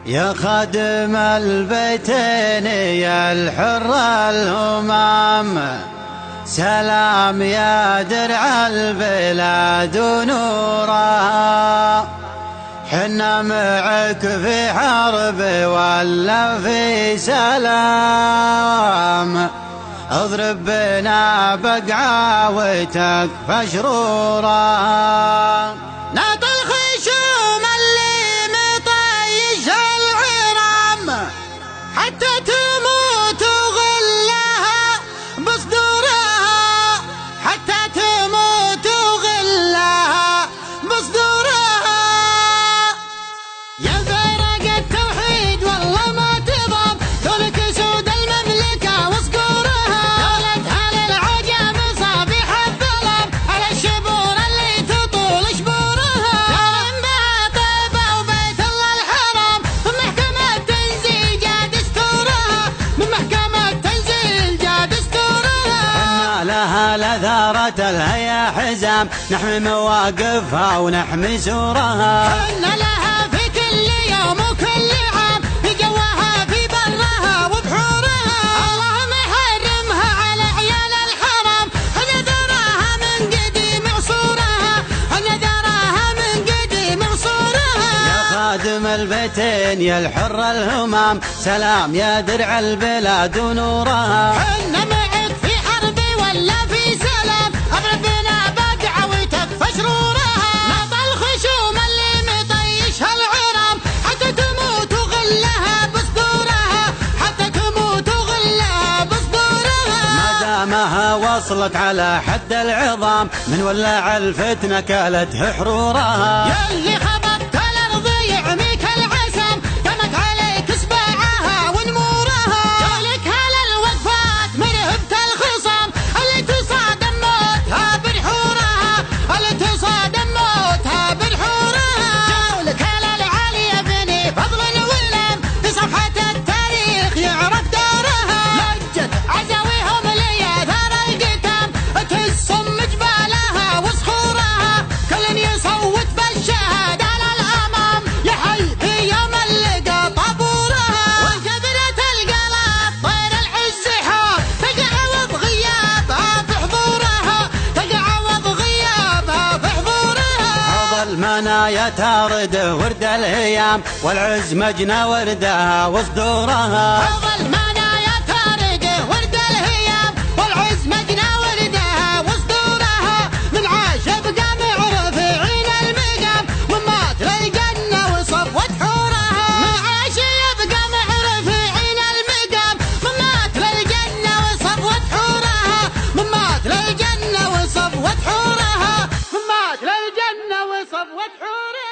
يا خادم البيتين يا الحر الهمام، سلام يا درع البلاد ونورها. حنا معك في حرب ولا في سلام، اضرب بنا بقعة وتكفى شرورها. ناط الخشوم اللي مطيش العرام، حتى تموت وغلها بصدورها، حتى تموت وغلها بصدورها. يا فرق التوحيد والله ما تضام، دولك سود المملكة وصقورها. دولتها للعجم صابيح الظلام، على الشبور اللي تطول شبورها. دار بها طيبة وبيت الله الحرام، من محكمة تنزيل جاء دستورها، من محكمة تنزيل جاء دستورها. حنا لها لثارة الهيا حزام، نحمي مواقفها ونحمي سورها. حنا لها في كل يوم وكل عام، في جواها في برها وبحورها. الله محرمها على عيال الحرام، انا ذراها من قديم عصورها، انا ذراها من قديم عصورها. يا خادم البيتين يا الحر الهمام، سلام يا درع البلاد ونورها. حنا معك في حرب ولا في سلام، اضرب بنا بقعة وتكفى شرورها. ناط الخشوم اللي مطيشها العرام، حتى تموت وغلها بصدورها، حتى تموت وغلها بصدورها. ما دامها وصلت على حد العظام، من ولع الفتنة كالته حرورها. ياللي خبطت الارض يعميك العسام، قامت عليك سباعها ونمورها. جولك هلا الوقفات من هبت الخصام، اللي تصادم موتها بنحورها، اللي تصادم موتها بنحورها. جولك هلا العالية بني فضل الولام، في صفحة التاريخ يعرف دورها. لجت عزاويهم لياثار القتام، تهزم جبالها وصخورها. كل يصوت بالشهادة للأمام، يحي في يوم اللقى طابورها. وانكبرت القلب طير العز حار، تقعوض غيابها في حضورها، تقعوض غيابها في حضورها. حوض المنايا تارد ورد الهيام، والعز مجنى وردها وصدورها. حوض المنايا تارد ورد الهيام، والعز مجنى وردها وصدورها. من عاش يبقى معرف عين المقام، من مات للجنة وصفوت حورها. من عاش يبقى معرف عين المقام، من مات للجنة وصفوت حورها. من مات للجنة وصفوت حورها، من مات للجنة وصفوت حورها.